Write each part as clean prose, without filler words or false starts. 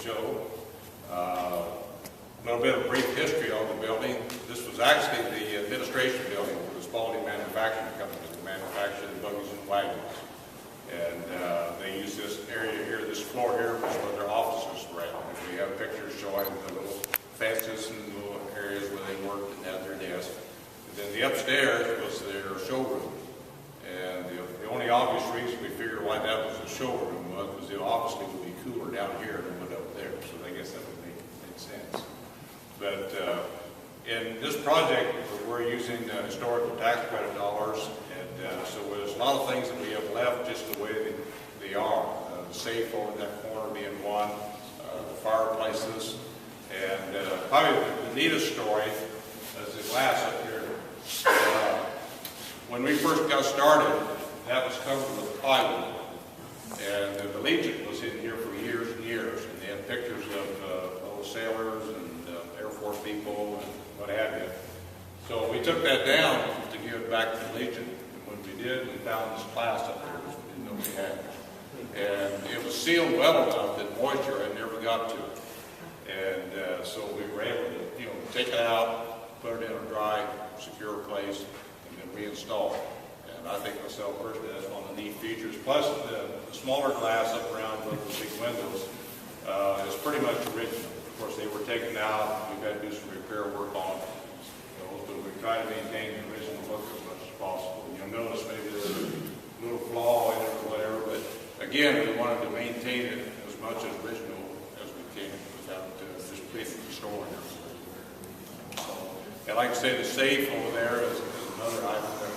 show. A little bit of brief history on the building. This was actually the administration building for the Spalding Manufacturing Company, that manufactured the buggies and wagons. And they used this area here, this floor here, was where their offices were at. And we have pictures showing the little fences and little areas where they worked and had their desks. And then the upstairs was their showroom. And the only obvious reason we figured why that was a showroom was it obviously would be cooler down here than it would up there. So I guess that would make sense. But in this project, we're using historical tax credit dollars. And so there's a lot of things that we have left just the way they are. The safe over in that corner being one, the fireplaces. And probably the neatest story is the glass up here. When we first got started, that was covered with plywood. And the Legion was in here for years and years. And they had pictures of old sailors and Air Force people and what have you. So we took that down to give it back to the Legion. And when we did, we found this glass up there that we didn't know we had. And it was sealed well enough that moisture had never got to it. And so we were able to, take it out, put it in a dry, secure place, and then reinstall it. And I think myself personally, that's one of the neat features. Plus, the smaller glass up around with the big windows is pretty much original. Of course, they were taken out. We've had to do some repair work on those, but we try to maintain the original look as much as possible. You'll notice maybe there's a little flaw in it or whatever, but again, we wanted to maintain it as much as original as we can without just basically destroying it. And like I say, the safe over there is another item that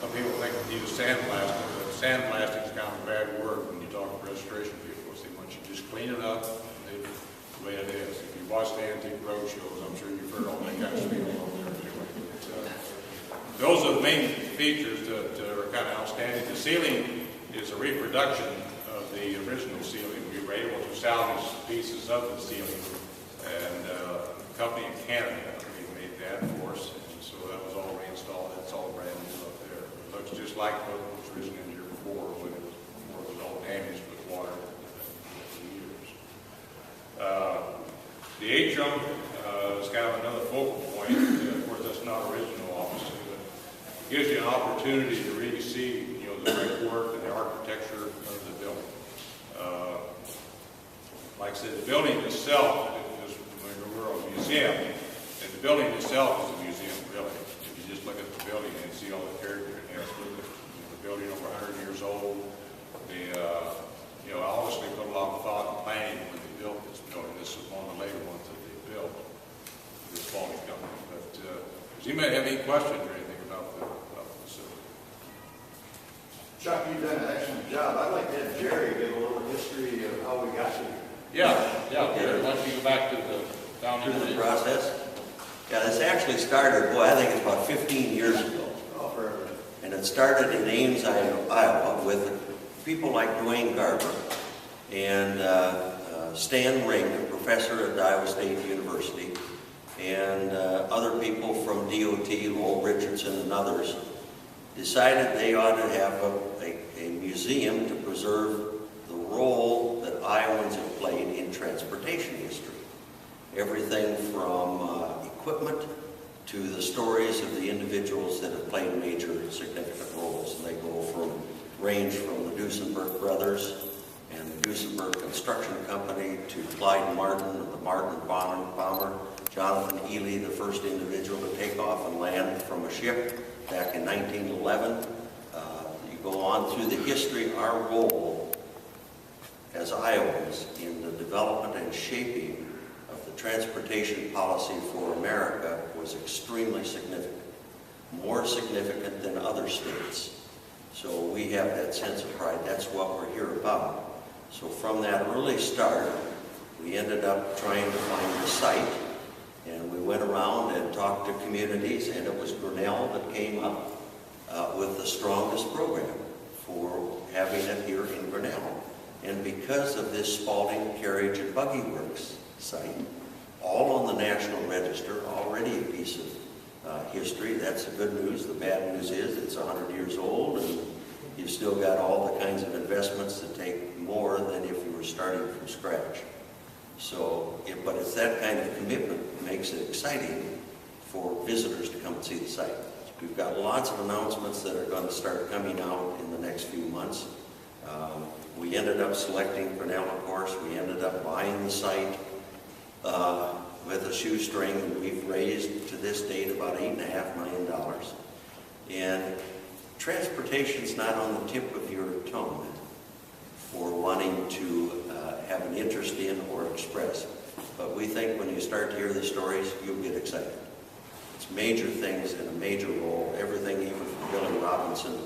some people think we need a sandblasting, but sandblasting is kind of a bad word when you talk to registration people. They want you to just clean it up and leave it the way it is. If you watch the antique road shows, I'm sure you've heard all that kind of stuff over there anyway. But, those are the main features that are kind of outstanding. The ceiling is a reproduction of the original ceiling. We were able to salvage pieces of the ceiling, and a company in Canada made that for us, and so that was all reinstalled. That's all brand new up there. It looks just like what was originally in here before when it was all damaged with water for years. The atrium is kind of another focal point. Of course, that's not original, obviously, but it gives you an opportunity to really see, the brickwork and the architecture of the building. Like I said, the building itself is we're a museum, and the building itself is a museum, really. If you just look at the building and see all the character it has with it. The building over 100 years old. They, obviously put a lot of thought and planning when they built this building. This is one of the later ones that they built, this Spalding company. But does anybody have any questions or anything about the facility? Chuck, you've done an excellent job. I'd like to have Jerry give a little history of how we got here. Yeah. Jerry, why don't you go back to the founding through the process? Yeah, this actually started, I think it's about 15 years ago. Oh, forever. And it started in Ames, Iowa, with people like Dwayne Garber and Stan Ring, a professor at Iowa State University, and other people from DOT, Lowell Richardson and others, decided they ought to have a museum to preserve the role that Iowans have played in transportation history. Everything from equipment to the stories of the individuals that have played major significant roles. And they range from the Duesenberg brothers and the Duesenberg Construction Company to Clyde Martin of the Martin bomber, Jonathan Ely, the first individual to take off and land from a ship back in 1911. You go on through the history. Our role as Iowans in the development and shaping of the transportation policy for America was extremely significant, more significant than other states. So we have that sense of pride. That's what we're here about. So from that early start, we ended up trying to find a site, and we went around and talked to communities, and it was Grinnell that came up with the strongest program for having it here in Grinnell. And because of this Spalding Carriage and Buggy Works site, all on the National Register, already a piece of history. That's the good news. The bad news is it's 100 years old, and you've still got all the kinds of investments that take more than if you were starting from scratch. So, but it's that kind of commitment that makes it exciting for visitors to come and see the site. We've got lots of announcements that are going to start coming out in the next few months. We ended up selecting Grinnell, of course. We ended up buying the site with a shoestring, and we've raised to this date about $8.5 million. And transportation's not on the tip of your tongue for wanting to have an interest in or express. But we think when you start to hear the stories, you'll get excited. It's major things in a major role. Everything, even from Billy Robinson,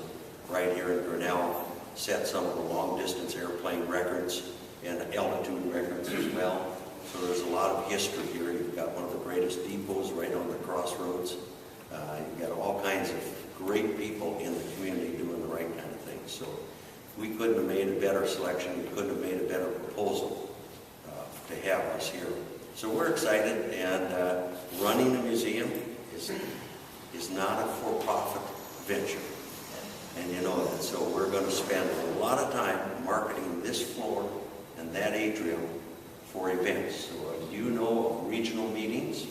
right here in Grinnell, set some of the long-distance airplane records and altitude records as well. So there's a lot of history here. You've got one of the greatest depots right on the crossroads. You've got all kinds of great people in the community doing the right kind of things. So we couldn't have made a better selection. We couldn't have made a better proposal to have us here. So we're excited, and running a museum is not a for-profit venture. And you know that. So we're going to spend a lot of time marketing this floor and that atrium for events. So you know of regional meetings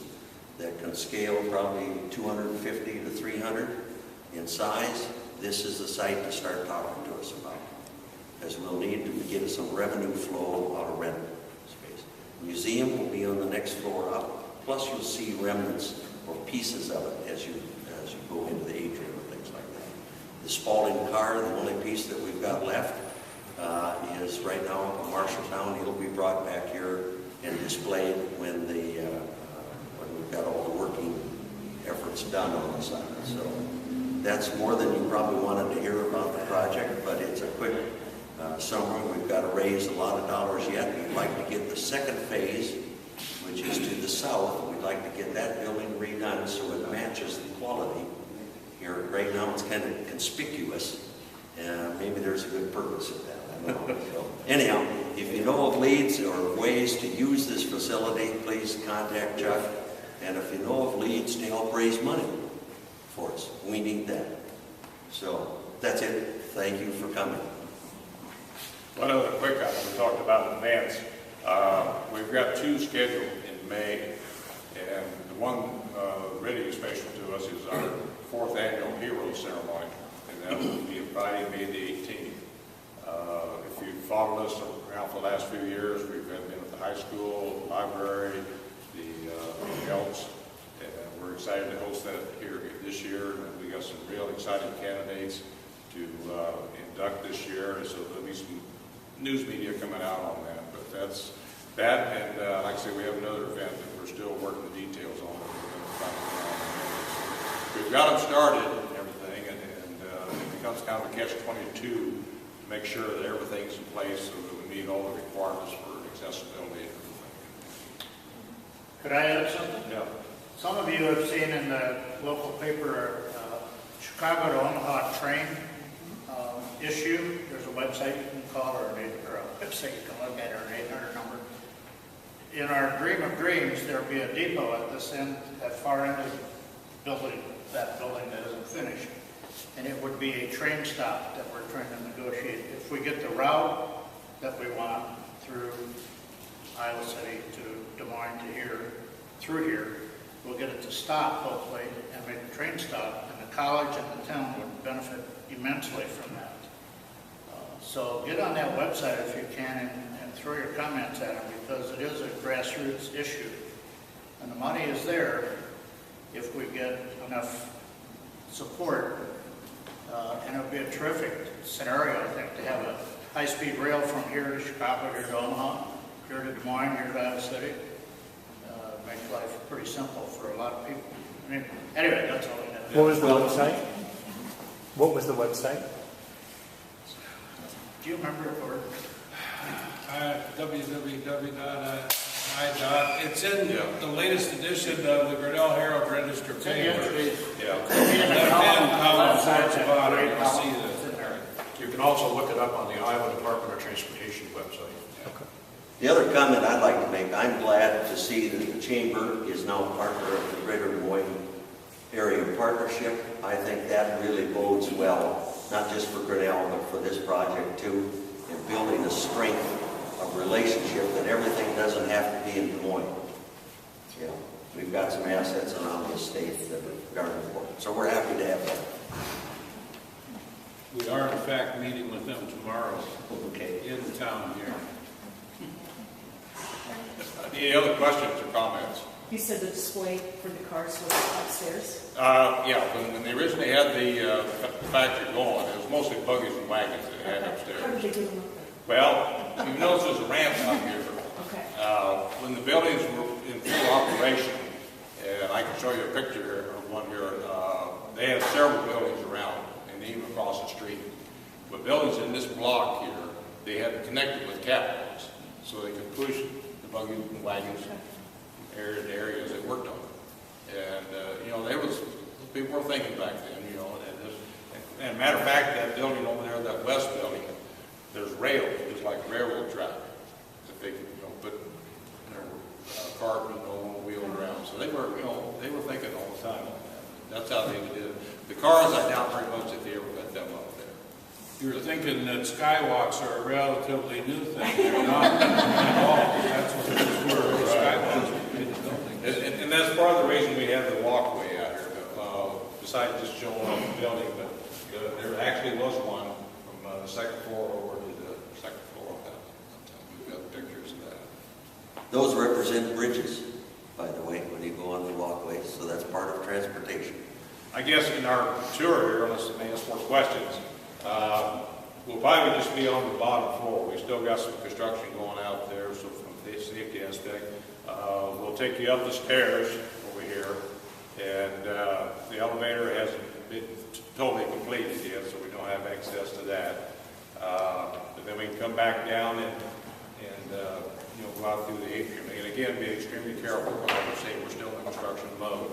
that can scale probably 250 to 300 in size. This is the site to start talking to us about, because we'll need to get some revenue flow out of rental space. The museum will be on the next floor up, plus you'll see remnants or pieces of it as you go into the atrium and things like that. The Spalding car, the only piece that we've got left, is right now up in Marshalltown. It'll be brought back here and displayed when we've got all the working efforts done on the site. So that's more than you probably wanted to hear about the project, but it's a quick summary. We've got to raise a lot of dollars yet. We'd like to get the second phase, which is to the south. We'd like to get that building redone so it matches the quality. Here, right now, it's kind of conspicuous. Maybe there's a good purpose in that. I don't know. So, anyhow, if you know of leads or ways to use this facility, please contact Chuck. And if you know of leads to help raise money for us, we need that. So that's it. Thank you for coming. One other quick item we talked about events. We've got two scheduled in May, and the one really special to us is our 4th annual Hero Ceremony, and that will be Friday, May the 18th. If you've followed us around for the last few years, we've been at the high school, the library, the Elks, and we're excited to host that here this year. And we got some real exciting candidates to induct this year, and so there'll be some news media coming out on that. But that's that, and like I say, we have another event that we're still working the details on. We've got them started and everything, and it becomes kind of a catch-22 to make sure that everything's in place so that we meet all the requirements for accessibility and everything. Could I add something? Yeah. Some of you have seen in the local paper Chicago to Omaha train issue. There's a website you can call or a website you can look at, or an 800 number. In our Dream of Dreams, there'll be a depot at this end, at far end of the building, that building that isn't finished. And it would be a train stop that we're trying to negotiate. If we get the route that we want through Iowa City to Des Moines to here, through here, we'll get it to stop, hopefully, and make a train stop. And the college and the town would benefit immensely from that. So get on that website if you can and throw your comments at it, because it is a grassroots issue. And the money is there if we get enough support. And it would be a terrific scenario, I think, to have a high-speed rail from here to Chicago, here to Omaha, here to Des Moines, here to Iowa City. Make life pretty simple for a lot of people. I mean, anyway, that's all I have. What was the website? What was the website? Do you remember it, Gordon? It's in the latest edition of the Grinnell Herald Register paper. You can also look it up on the Iowa Department of Transportation website. Okay. The other comment I'd like to make, I'm glad to see that the Chamber is now a partner of the Greater Des Moines Area Partnership. I think that really bodes well, not just for Grinnell, but for this project too, in building a strength of relationship, that everything doesn't have to assets around the estate that are garnered for it. So we're happy to have that. We are in fact meeting with them tomorrow Okay. in town here. Any other questions or comments? You said the display for the cars was upstairs? Yeah, when they originally had the factory going, it was mostly buggies and wagons that they had How upstairs. did they get them up Well, you notice there's a ramp out here. there? Okay. When the buildings were in full operation, and I can show you a picture here of one here, they had several buildings around and even across the street. But buildings in this block here, they had connected with catwalks, so they could push the buggies and wagons area to areas they worked on. And, you know, people were thinking back then, you know, and matter of fact, that building over there, that west building, there's rails, just like railroad track, that they could, you know, put their cart and on a wheel around. So they were, you know, they were thinking all the time on that. That's how they did it. The cars, I doubt very much that they ever got them up there. You're thinking that skywalks are a relatively new thing. They're not at all. That's what these were, skywalks were made the buildings. And that's part of the reason we have the walkway out here, besides just showing off the building, but there actually was one from the second floor over to the second floor of that. We've got pictures of that. Those represent bridges, by the way, when you go on the walkway, so that's part of transportation. I guess in our tour here, unless you may ask more questions, we'll probably just be on the bottom floor. We still got some construction going out there, so from the safety aspect, we'll take you up the stairs over here, and the elevator hasn't been totally completed yet, so we don't have access to that. But then we can come back down and you know, go out through the atrium. And again, be extremely careful because, like I say, we're still in construction mode.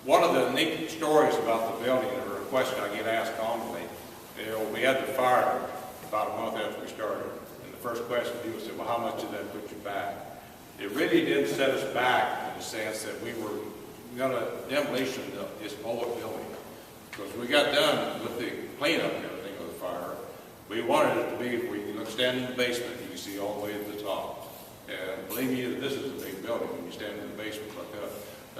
One of the neat stories about the building, or a question I get asked commonly, you know, we had the fire about a month after we started, and the first question people said, well, how much did that put you back? It really did set us back in the sense that we were going to demolition of this old building. Because we got done with the cleanup and everything of the fire, we wanted it to be where you can stand in the basement, you can see all the way to the top. And believe me, this is a big building when you stand in the basement like that.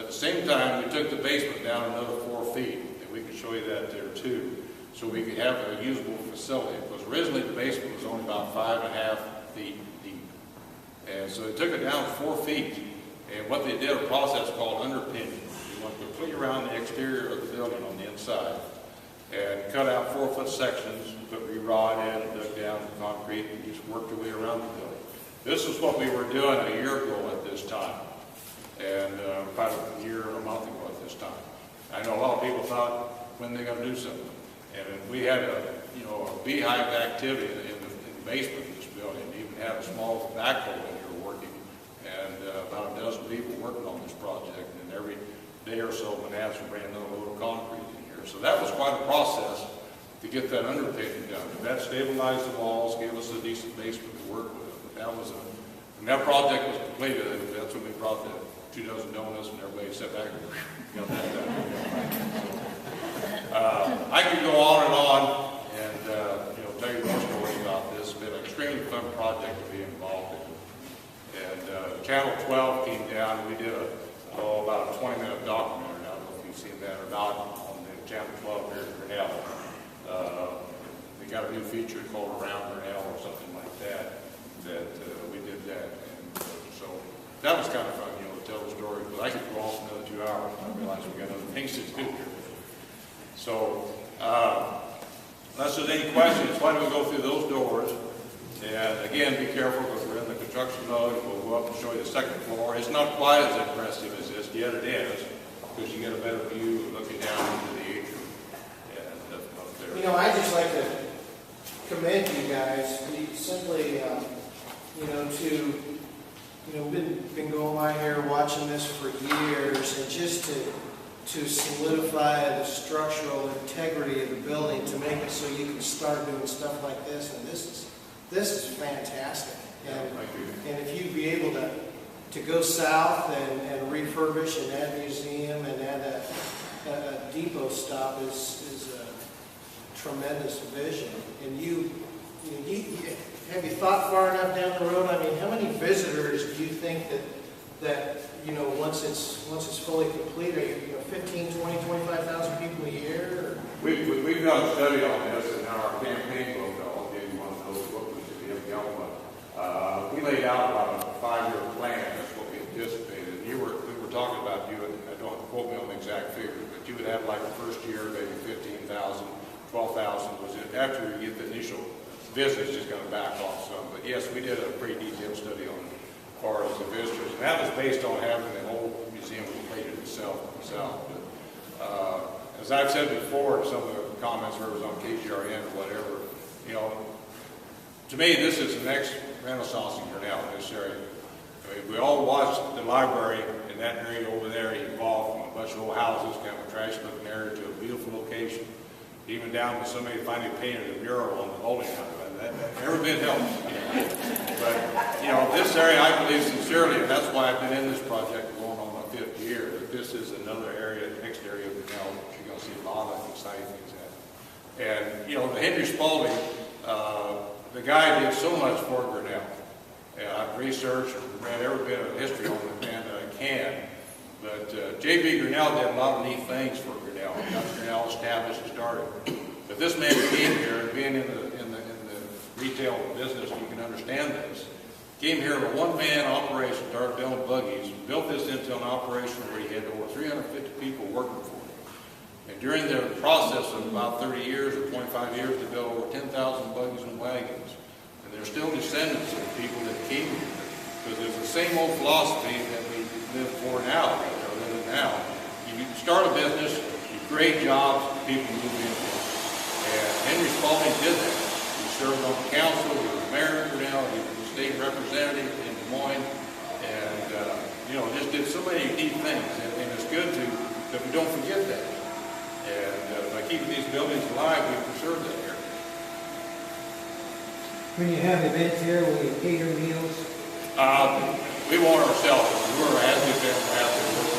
At the same time, we took the basement down another 4 feet, and we can show you that there too, so we could have a usable facility. Because originally the basement was only about 5.5 feet deep. And so they took it down 4 feet, and what they did, a process called underpinning. We went completely around the exterior of the building on the inside, and cut out 4-foot sections, put re-rod in, and dug down the concrete, and just worked our way around the building. This is what we were doing a year ago at this time, and about a year and a month ago at this time. I know a lot of people thought, when are they going to do something? And we had a beehive activity in the basement of this building. We even had a small backhoe in here working, and about a dozen people working on this project. And every day or so, when they had some brand new load of concrete in here. So that was quite a process to get that underpinning done. That stabilized the walls, gave us a decent basement to work with. But that was when that project was completed, that's when we brought the 2 dozen donuts and everybody sat back and got that done. I could go on and tell you more stories about this. It's been an extremely fun project to be involved in. And Channel 12 came down and we did about a 20-minute documentary. I don't know if you've seen that or not on the Channel 12 here in Grinnell. We got a new feature called Around Grinnell or something like that we did that. And so that was kind of fun, to tell the story. But I could go on for another 2 hours. I realized we got other things to do here. So, unless there's any questions, why don't we go through those doors? And again, be careful because we're in the construction mode. We'll go up and show you the second floor. It's not quite as impressive as this, yet it is, because you get a better view looking down into the atrium. And up there. I'd just like to commend you guys. We simply, been going by here watching this for years, and just to solidify the structural integrity of the building to make it so you can start doing stuff like this. And this is fantastic. And if you'd be able to go south and refurbish and add a museum and add a depot stop is a tremendous vision. And have you thought far enough down the road? I mean, how many visitors do you think that you know, once it's fully complete, are you know, 15, 20, 25,000 people a year? Or? We've done a study on this in our campaign book. I'll give you one of those booklets if you haven't got one. We laid out about a 5-year plan. That's what we anticipated. We were talking about, you, I don't quote me on the exact figure, but you would have like the first year maybe 15,000, 12,000 was it. After you get the initial visits, it's going to back off some. But yes, we did a pretty detailed study on as far as the visitors. And that was based on having the whole museum completed itself. But, as I've said before, some of the comments where it was on KGRN or whatever, you know, to me, this is the next renaissance in Grinnell, in this area. I mean, we all watched the library in that area over there evolve from a bunch of old houses, kind of a trash-looking area, to a beautiful location, even down to somebody finally painted a mural on the bowling alley. That never been helped. But, you know, this area, I believe sincerely, and that's why I've been in this project going on my 5th year, that this is another area, the next area of Grinnell, that you're going to see a lot of exciting things at. And, you know, the Henry Spalding, the guy did so much for Grinnell. And I've researched and read every bit of history on the man that I can. But J.B. Grinnell did a lot of neat things for Grinnell. Got Grinnell established and started. But this man came here, and being in the retail business, you can understand this. Came here with a one-man operation, started building buggies, built this into an operation where he had over 350 people working for him. And during the process of about 30 years or 25 years, they built over 10,000 buggies and wagons. And they're still descendants of the people that came here. Because there's the same old philosophy that we live for now, or live in now. You start a business, you create jobs, people move in. And Henry Spalding did that. He served on the council, he was mayor of Grinnell, he was a state representative in Des Moines, and you know, just did so many neat things. And it's good that we don't forget that. And by keeping these buildings alive, we preserve that area. When you have events here, will you cater meals? We won't ourselves. We're at the event, we're out there.